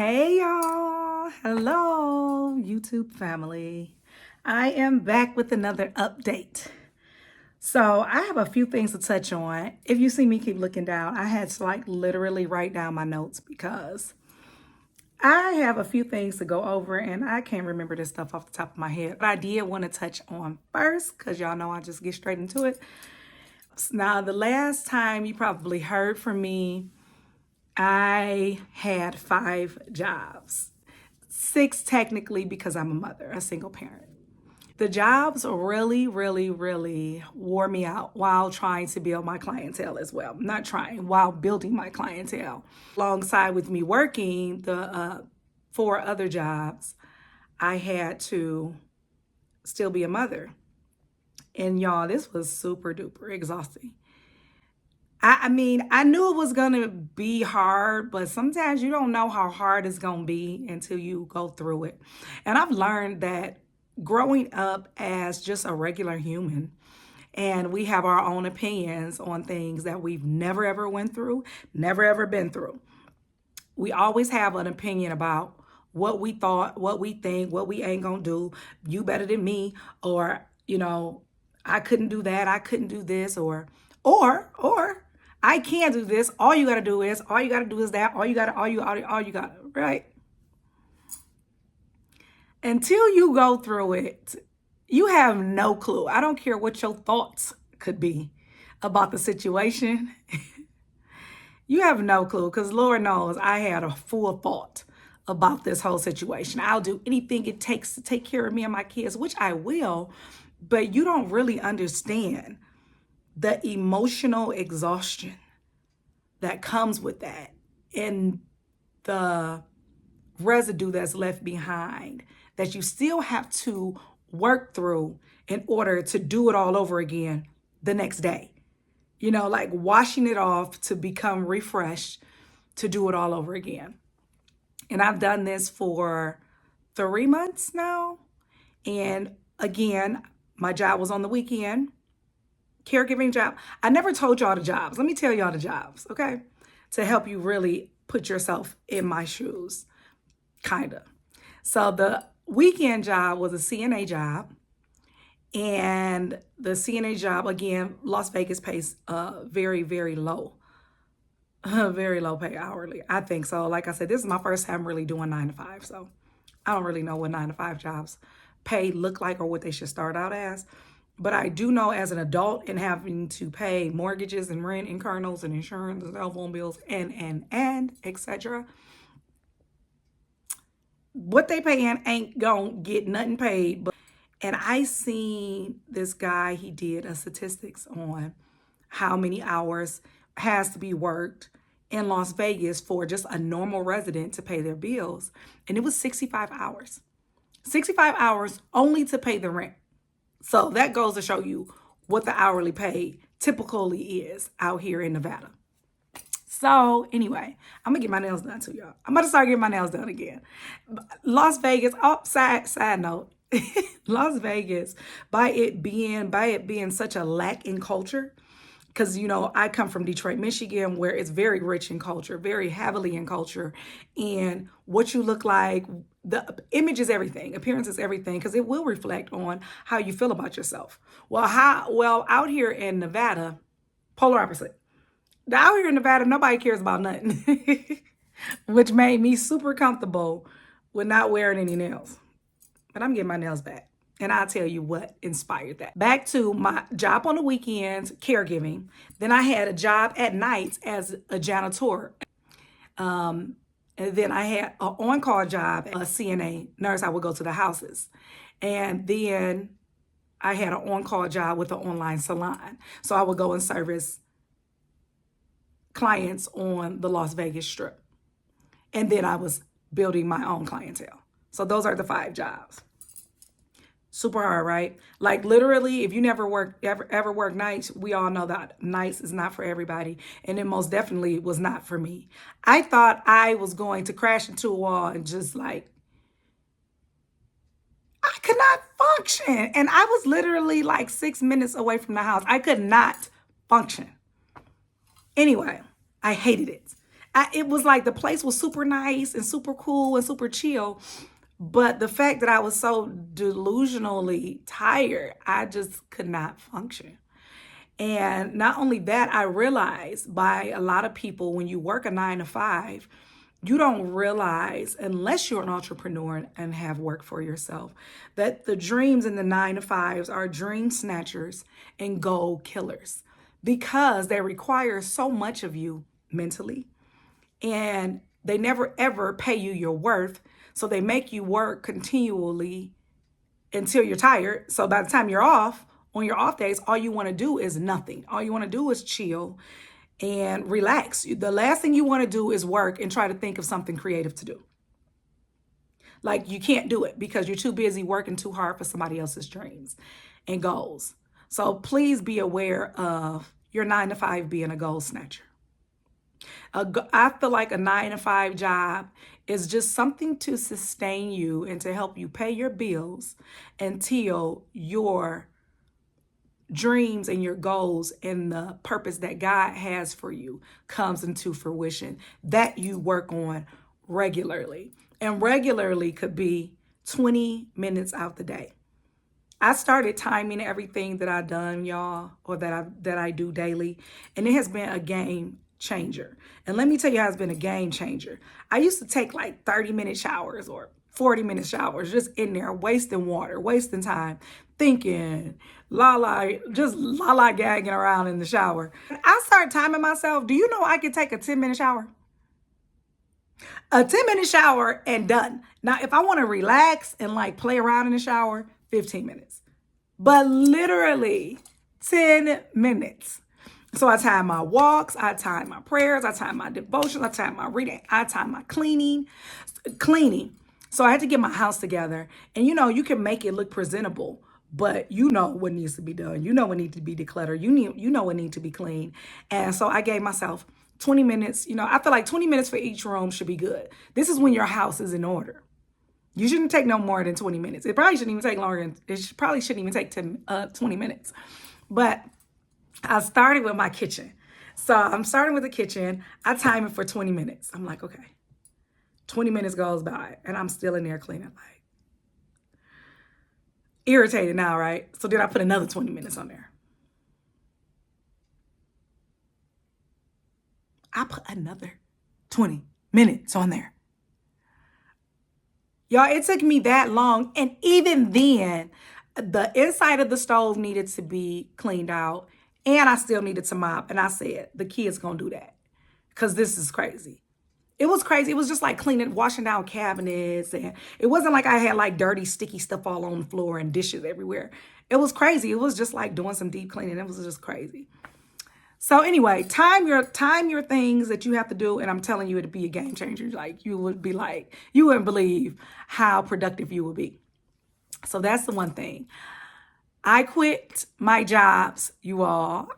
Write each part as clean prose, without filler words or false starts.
Hey y'all, hello YouTube family. I am back with another update. So I have a few things to touch on. If you see me keep looking down, I had to literally write down my notes because I have a few things to go over and I can't remember this stuff off the top of my head. But I did want to touch on first because y'all know I just get straight into it. Now, the last time you probably heard from me, I had 5 jobs. 6 technically because I'm a mother, a single parent. The jobs really wore me out while trying to build my clientele as well. Not trying, while building my clientele. Alongside with me working the 4 other jobs, I had to still be a mother. And y'all, this was super duper exhausting. I mean, I knew it was going to be hard, but sometimes you don't know how hard it's going to be until you go through it. And I've learned that growing up as just a regular human, and we have our own opinions on things that we've never ever went through, never ever been through. We always have an opinion about what we thought, what we think, what we ain't going to do. You better than me, or, I couldn't do that. I couldn't do this, or I can't do this. All you got to do is that. All you got to, right? Until you go through it, you have no clue. I don't care what your thoughts could be about the situation. You have no clue because Lord knows I had a full thought about this whole situation. I'll do anything it takes to take care of me and my kids, which I will, but you don't really understand the emotional exhaustion that comes with that and the residue that's left behind that you still have to work through in order to do it all over again the next day. Like washing it off to become refreshed to do it all over again. And I've done this for 3 months now. And again, my job was on the weekend. Caregiving job. I never told y'all the jobs. Let me tell y'all the jobs, okay? To help you really put yourself in my shoes, kind of. So the weekend job was a CNA job. And the CNA job, again, Las Vegas pays very, very low. Very low pay hourly. I think so. Like I said, this is my first time really doing 9 to 5. So I don't really know what 9 to 5 jobs pay look like or what they should start out as. But I do know as an adult and having to pay mortgages and rent and car notes and insurance and cell phone bills and etc. What they paying ain't gonna get nothing paid. And I seen this guy, he did a statistics on how many hours has to be worked in Las Vegas for just a normal resident to pay their bills. And it was 65 hours. 65 hours only to pay the rent. So that goes to show you what the hourly pay typically is out here in Nevada. So anyway, I'm gonna get my nails done too, y'all. I'm about to start getting my nails done again. Las Vegas, side note, Las Vegas, by it being such a lack in culture, because I come from Detroit, Michigan, where it's very rich in culture, very heavily in culture, and what you look like, the image is everything, appearance is everything, because it will reflect on how you feel about yourself. Well, out here in Nevada, polar opposite. Out here in Nevada, nobody cares about nothing, which made me super comfortable with not wearing any nails. But I'm getting my nails back. And I'll tell you what inspired that. Back to my job on the weekends, caregiving. Then I had a job at nights as a janitor. And then I had an on-call job as a CNA nurse. I would go to the houses. And then I had an on-call job with an online salon. So I would go and service clients on the Las Vegas Strip. And then I was building my own clientele. So those are the 5 jobs. Super hard, right? Like literally, if you never ever work nights, we all know that nights is not for everybody. And it most definitely was not for me. I thought I was going to crash into a wall and just I could not function. And I was literally 6 minutes away from the house. I could not function. Anyway, I hated it. It was like the place was super nice and super cool and super chill. But the fact that I was so delusionally tired, I just could not function. And not only that, I realized by a lot of people, when you work a 9 to 5, you don't realize, unless you're an entrepreneur and have work for yourself, that the dreams in the 9 to 5s are dream snatchers and goal killers because they require so much of you mentally, and they never ever pay you your worth. So they make you work continually until you're tired. So by the time you're off, on your off days, all you want to do is nothing. All you want to do is chill and relax. The last thing you want to do is work and try to think of something creative to do. Like, you can't do it because you're too busy working too hard for somebody else's dreams and goals. So please be aware of your 9 to 5 being a goal snatcher. I feel like a 9 to 5 job is just something to sustain you and to help you pay your bills until your dreams and your goals and the purpose that God has for you comes into fruition, that you work on regularly. And regularly could be 20 minutes out the day. I started timing everything that I've done, y'all, or that I do daily, and it has been a game changer. And let me tell you how it's been a game changer. I used to take like 30-minute showers or 40-minute showers, just in there, wasting water, wasting time, thinking, just gagging around in the shower. I started timing myself. Do you know I could take a 10-minute shower? A 10-minute shower and done. Now, if I want to relax and like play around in the shower, 15 minutes. But literally 10 minutes. So I time my walks, I time my prayers, I time my devotions, I time my reading, I time my cleaning. So I had to get my house together. And you can make it look presentable, but you know what needs to be done. You know what needs to be decluttered. You know what needs to be clean. And so I gave myself 20 minutes. I feel like 20 minutes for each room should be good. This is when your house is in order. You shouldn't take no more than 20 minutes. It probably shouldn't even take longer. Probably shouldn't even take 20 minutes. But I started with my kitchen. So I'm starting with the kitchen. I time it for 20 minutes. I'm like, okay, 20 minutes goes by and I'm still in there cleaning, like irritated now, right? So then I put another 20 minutes on there. I put another 20 minutes on there. Y'all, it took me that long. And even then, the inside of the stove needed to be cleaned out. And I still needed to mop. And I said, the kids gonna do that. Because this is crazy. It was crazy. It was just like cleaning, washing down cabinets. And it wasn't like I had like dirty, sticky stuff all on the floor and dishes everywhere. It was crazy. It was just like doing some deep cleaning. It was just crazy. So anyway, time your things that you have to do, and I'm telling you, it'd be a game changer. Like, you wouldn't believe how productive you will be. So that's the one thing. I quit my jobs, you all.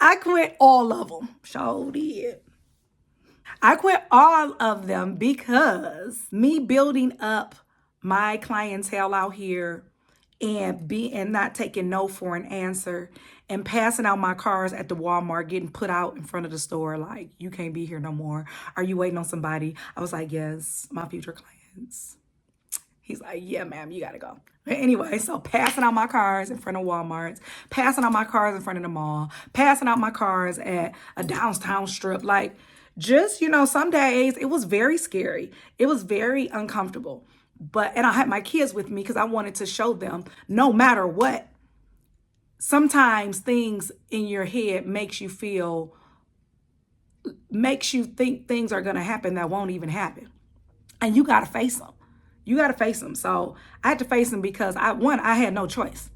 I quit all of them. Sure did. I quit all of them because me building up my clientele out here and not taking no for an answer and passing out my cars at the Walmart, getting put out in front of the store like, you can't be here no more. Are you waiting on somebody? I was like, yes, my future clients. He's like, yeah, ma'am, you gotta go. But anyway, so passing out my cars in front of Walmarts, passing out my cars in front of the mall, passing out my cars at a downtown strip. Like, just, some days it was very scary. It was very uncomfortable. And I had my kids with me because I wanted to show them, no matter what, sometimes things in your head makes you think things are going to happen that won't even happen. And you got to face them. You got to face them. So I had to face them because I had no choice.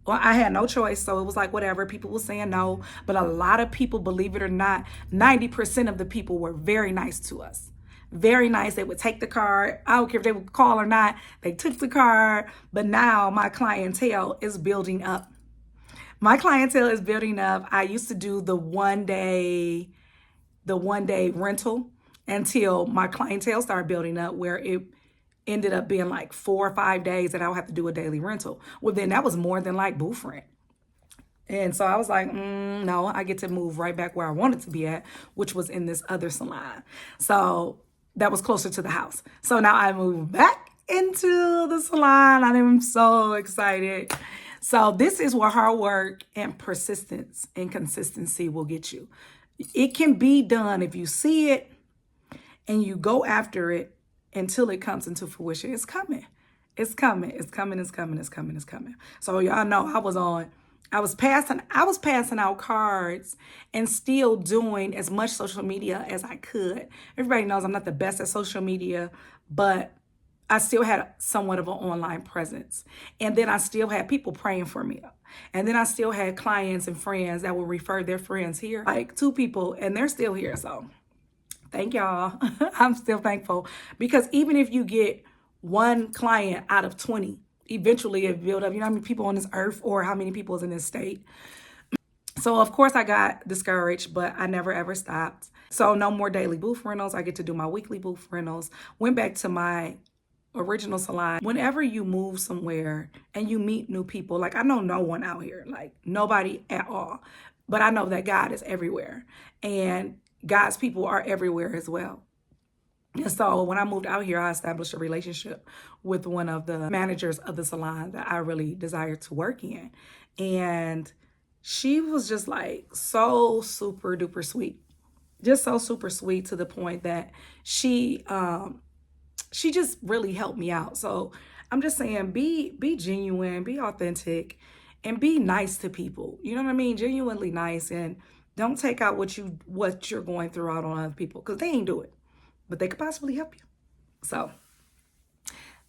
Well, I had no choice. So it was like, whatever. People were saying no. But a lot of people, believe it or not, 90% of the people were very nice to us. Very nice. They would take the card. I don't care if they would call or not. They took the card. But now my clientele is building up. I used to do the one day rental until my clientele started building up, where it ended up being like 4 or 5 days that I would have to do a daily rental. Well, then that was more than like booth rent. And so I was like, no, I get to move right back where I wanted to be at, which was in this other salon. So that was closer to the house. So now I moved back into the salon. I am so excited. So this is where hard work and persistence and consistency will get you. It can be done if you see it and you go after it until it comes into fruition. It's coming. It's coming. It's coming. It's coming. It's coming. It's coming. So y'all know I was passing out cards and still doing as much social media as I could. Everybody knows I'm not the best at social media, but I still had somewhat of an online presence. And then I still had people praying for me. And then I still had clients and friends that would refer their friends here, like 2 people, and they're still here. So thank y'all. I'm still thankful because even if you get one client out of 20, eventually it build up. You know how many people on this earth or how many people is in this state? So of course I got discouraged, but I never ever stopped. So no more daily booth rentals. I get to do my weekly booth rentals. Went back to my original salon. Whenever you move somewhere and you meet new people, like I know no one out here, like nobody at all, but I know that God is everywhere and God's people are everywhere as well. And so when I moved out here, I established a relationship with one of the managers of the salon that I really desired to work in. And she was just like so super duper sweet. Just so super sweet to the point that she just really helped me out. So I'm just saying be genuine, be authentic, and be nice to people. You know what I mean? Genuinely nice, and don't take out what you're going through out on other people because they ain't do it, but they could possibly help you. So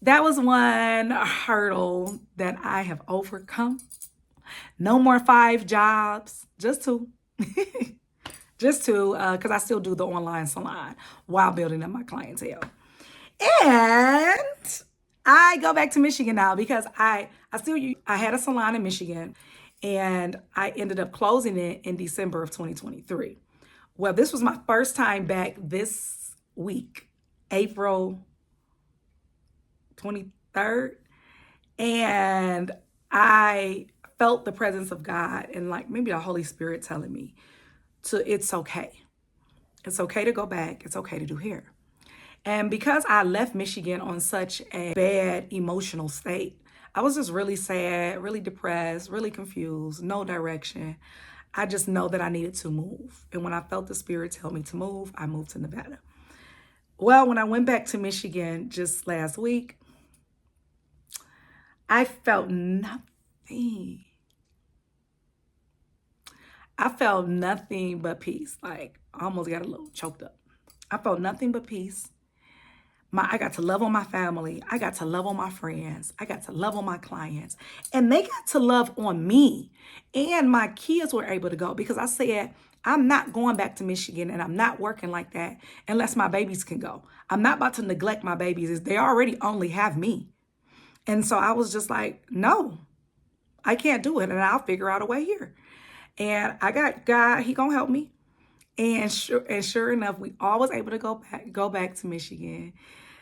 that was one hurdle that I have overcome. No more 5 jobs, just 2. Just 2, because I still do the online salon while building up my clientele. And I go back to Michigan now because I had a salon in Michigan and I ended up closing it in December of 2023. Well, this was my first time back this week, April 23rd. And I felt the presence of God and like maybe the Holy Spirit telling me it's okay. It's okay to go back. It's okay to do hair. And because I left Michigan on such a bad emotional state, I was just really sad, really depressed, really confused, no direction. I just know that I needed to move. And when I felt the Spirit tell me to move, I moved to Nevada. Well, when I went back to Michigan just last week, I felt nothing. I felt nothing but peace. Like, I almost got a little choked up. I felt nothing but peace. I got to love on my family. I got to love on my friends. I got to love on my clients. And they got to love on me. And my kids were able to go because I said, I'm not going back to Michigan and I'm not working like that unless my babies can go. I'm not about to neglect my babies. They already only have me. And so I was just like, no, I can't do it. And I'll figure out a way here. And I got God, he gonna help me. And sure enough, we all was able to go back to Michigan,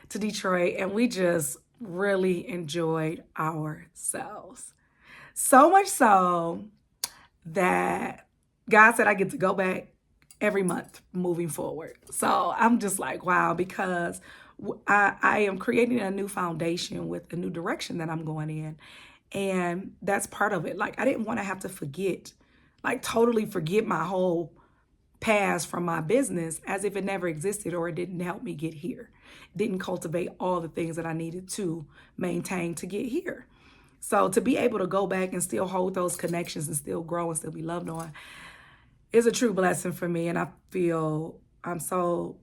to Detroit, and we just really enjoyed ourselves. So much so that God said I get to go back every month moving forward. So I'm just like, wow, because I am creating a new foundation with a new direction that I'm going in. And that's part of it. Like, I didn't want to have to totally forget my whole past from my business as if it never existed or it didn't help me get here. Didn't cultivate all the things that I needed to maintain to get here. So to be able to go back and still hold those connections and still grow and still be loved on is a true blessing for me. And I'm so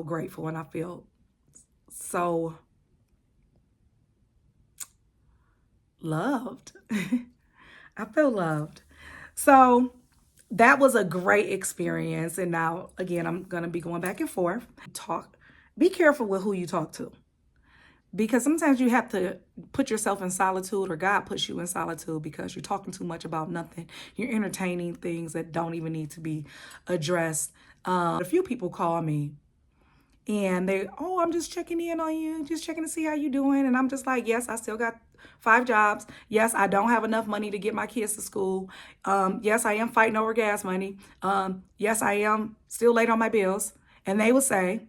grateful, and I feel so loved. I feel loved. So that was a great experience. And now, again, I'm going to be going back and forth. Be careful with who you talk to. Because sometimes you have to put yourself in solitude, or God puts you in solitude because you're talking too much about nothing. You're entertaining things that don't even need to be addressed. A few people call me and I'm just checking in on you, just checking to see how you're doing. And I'm just like, yes, I still got five jobs. Yes, I don't have enough money to get my kids to school. Yes, I am fighting over gas money. Yes, I am still late on my bills. And they would say,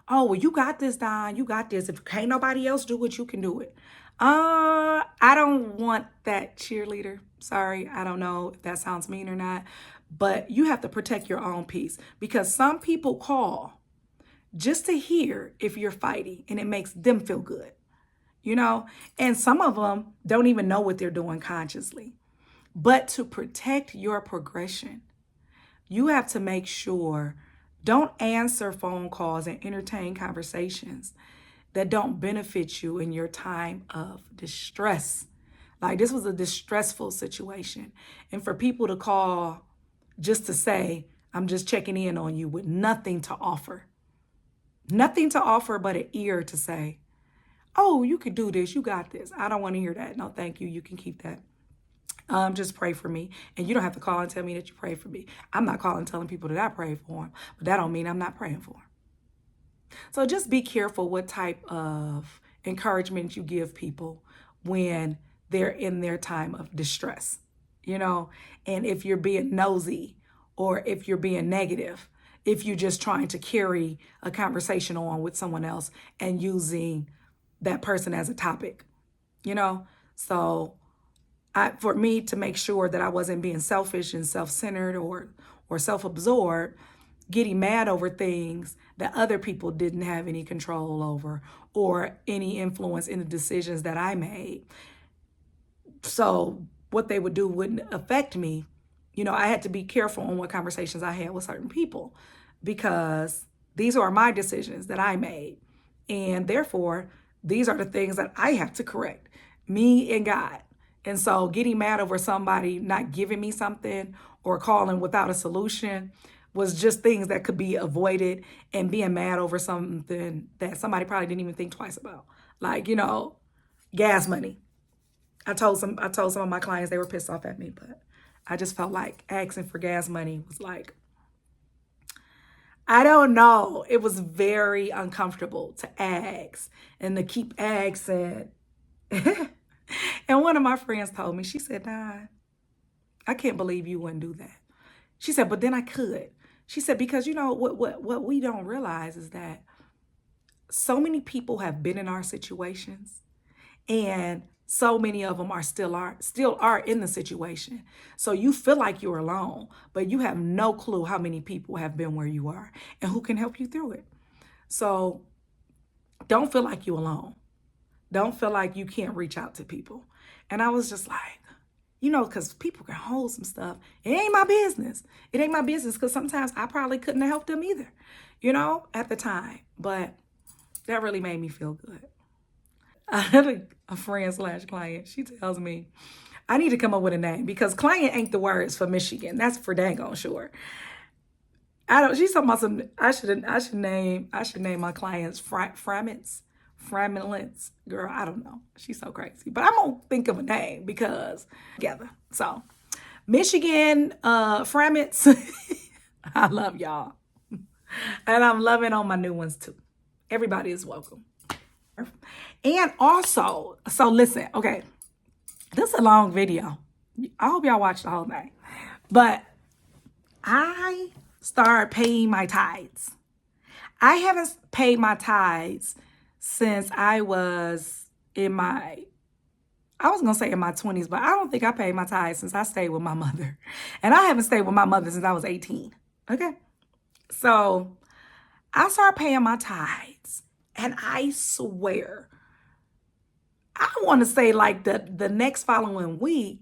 oh, well, you got this, Don. You got this. If can't nobody else do it, you can do it. I don't want that cheerleader. Sorry, I don't know if that sounds mean or not, but you have to protect your own peace, because some people call just to hear if you're fighting and it makes them feel good, you know? And some of them don't even know what they're doing consciously. But to protect your progression, you have to make sure, don't answer phone calls and entertain conversations that don't benefit you in your time of distress. Like, this was a distressful situation. And for people to call just to say, I'm just checking in on you with nothing to offer. Nothing to offer but an ear to say, oh, you could do this. You got this. I don't want to hear that. No, thank you. You can keep that. Just pray for me. And you don't have to call and tell me that you pray for me. I'm not calling telling people that I pray for them, but that don't mean I'm not praying for them. So just be careful what type of encouragement you give people when they're in their time of distress, you know, and if you're being nosy or if you're being negative, if you're just trying to carry a conversation on with someone else and using that person as a topic, you know. So for me to make sure that I wasn't being selfish and self-centered or self-absorbed, getting mad over things that other people didn't have any control over or any influence in the decisions that I made. So what they would do wouldn't affect me. You know, I had to be careful on what conversations I had with certain people, because these are my decisions that I made. And therefore, these are the things that I have to correct, me and God. And so getting mad over somebody not giving me something or calling without a solution was just things that could be avoided, and being mad over something that somebody probably didn't even think twice about. Like, you know, gas money. I told some of my clients, they were pissed off at me, but I just felt like asking for gas money was like, I don't know. It was very uncomfortable to ask and to keep asking. And one of my friends told me, she said, nah, I can't believe you wouldn't do that. She said, but then I could. She said, because you know, what we don't realize is that so many people have been in our situations, and so many of them still are in the situation. So you feel like you're alone, but you have no clue how many people have been where you are and who can help you through it. So don't feel like you're alone. Don't feel like you can't reach out to people. And I was just like, you know, because people can hold some stuff. It ain't my business. It ain't my business, because sometimes I probably couldn't have helped them either, you know, at the time. But that really made me feel good. I had a friend / client. She tells me, I need to come up with a name, because client ain't the words for Michigan. That's for dang on sure. She's talking about some, I should name my clients Framelets. Girl, I don't know. She's so crazy. But I'm going to think of a name because together. So, Michigan Framets. I love y'all. And I'm loving on my new ones too. Everybody is welcome. And also, so listen, okay. This is a long video. I hope y'all watch the whole thing. But I started paying my tithes. I haven't paid my tithes since I was in my 20s, but I don't think I paid my tithes since I stayed with my mother. And I haven't stayed with my mother since I was 18. Okay? So I started paying my tithes. And I swear, I want to say like the next following week,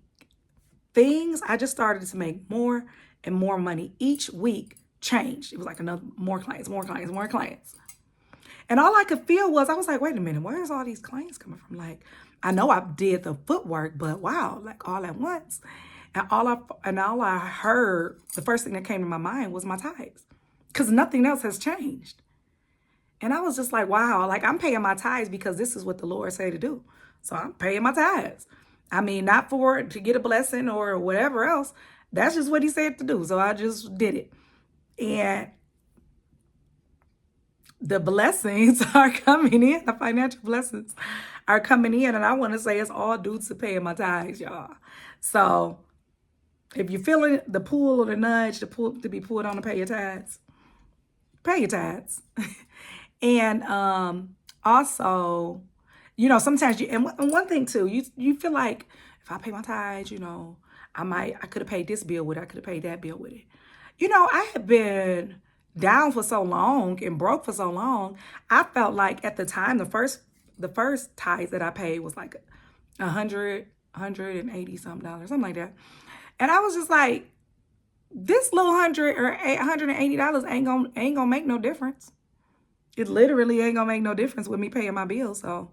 I just started to make more and more money. Each week changed. It was like more clients. And all I could feel was, I was like, wait a minute, where's all these clients coming from? Like, I know I did the footwork, but wow, like all at once. And all I heard, the first thing that came to my mind was my tithes, because nothing else has changed. And I was just like, wow, like I'm paying my tithes because this is what the Lord said to do. So I'm paying my tithes. I mean, not to get a blessing or whatever else. That's just what he said to do. So I just did it. And the blessings are coming in, the financial blessings are coming in, and I want to say it's all due to paying my tithes, y'all. So if you're feeling the pull or the nudge to be pulled on to pay your tithes, pay your tithes. And also, sometimes and one thing too, you feel like if I pay my tithes, I could have paid this bill with it, I could have paid that bill with it. I had been down for so long and broke for so long. I felt like at the time the first tithe that I paid was like 180 something dollars, something like that. And I was just like, this little $180 ain't gonna make no difference. It literally ain't gonna make no difference with me paying my bills. So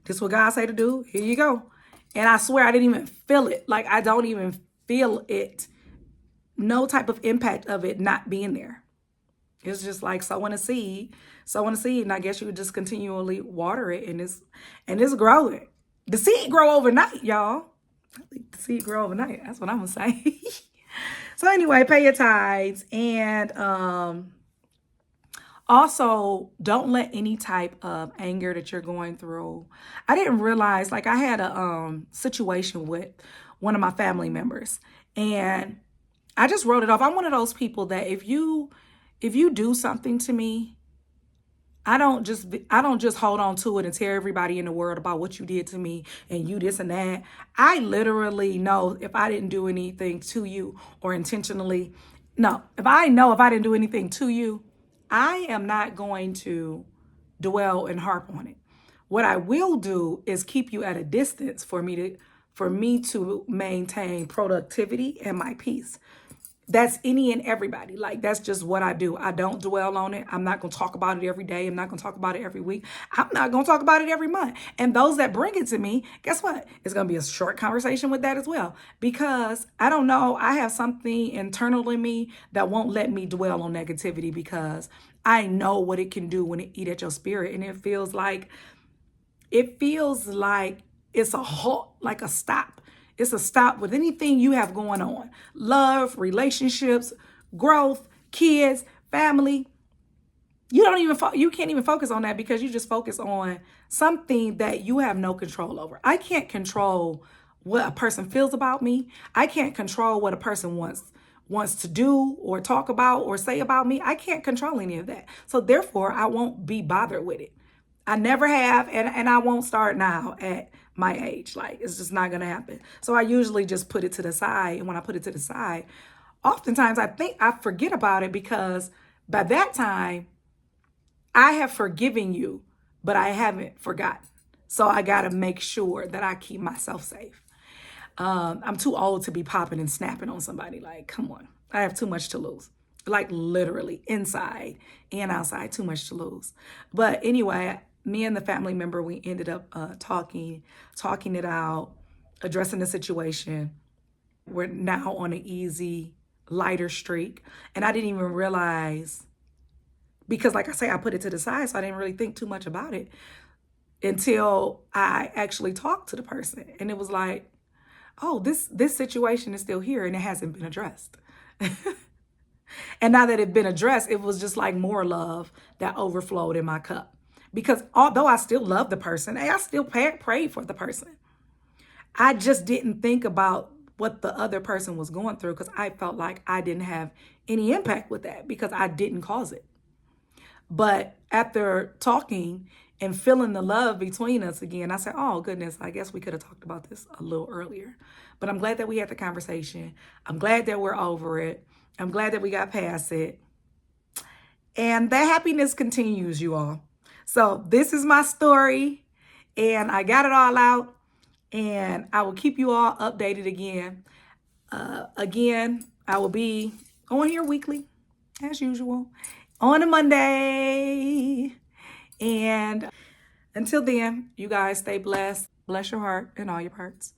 this is what God say to do. Here you go. And I swear I didn't even feel it. Like I don't even feel it. No type of impact of it not being there. It's just like sowing a seed, and I guess you would just continually water it, and it's growing. The seed grow overnight, y'all. The seed grow overnight. That's what I'm gonna say. So anyway, pay your tithes, and also don't let any type of anger that you're going through. I didn't realize, like I had a situation with one of my family members, and I just wrote it off. I'm one of those people that if you do something to me, I don't just hold on to it and tell everybody in the world about what you did to me and you this and that. I literally know if I didn't do anything to you or intentionally. No, if I didn't do anything to you, I am not going to dwell and harp on it. What I will do is keep you at a distance for me to maintain productivity and my peace. That's any and everybody. Like, that's just what I do. I don't dwell on it. I'm not going to talk about it every day. I'm not going to talk about it every week. I'm not going to talk about it every month. And those that bring it to me, guess what? It's going to be a short conversation with that as well. Because I don't know, I have something internal in me that won't let me dwell on negativity, because I know what it can do when it eat at your spirit. And it feels like it's a halt, like a stop. It's a stop with anything you have going on. Love, relationships, growth, kids, family. You can't even focus on that, because you just focus on something that you have no control over. I can't control what a person feels about me. I can't control what a person wants to do or talk about or say about me. I can't control any of that. So therefore, I won't be bothered with it. I never have, and I won't start now at my age. Like, it's just not going to happen. So I usually just put it to the side. And when I put it to the side, oftentimes I think I forget about it, because by that time, I have forgiven you, but I haven't forgotten. So I got to make sure that I keep myself safe. I'm too old to be popping and snapping on somebody. Like, come on. I have too much to lose. Like, literally, inside and outside, too much to lose. But anyway, me and the family member, we ended up talking it out, addressing the situation. We're now on an easy, lighter streak. And I didn't even realize, because like I say, I put it to the side, so I didn't really think too much about it until I actually talked to the person. And it was like, oh, this situation is still here and it hasn't been addressed. And now that it's been addressed, it was just like more love that overflowed in my cup. Because although I still love the person, I still prayed for the person. I just didn't think about what the other person was going through, because I felt like I didn't have any impact with that, because I didn't cause it. But after talking and feeling the love between us again, I said, oh, goodness, I guess we could have talked about this a little earlier. But I'm glad that we had the conversation. I'm glad that we're over it. I'm glad that we got past it. And that happiness continues, you all. So this is my story, and I got it all out, and I will keep you all updated again. Again, I will be on here weekly, as usual, on a Monday. And until then, you guys stay blessed. Bless your heart and all your parts.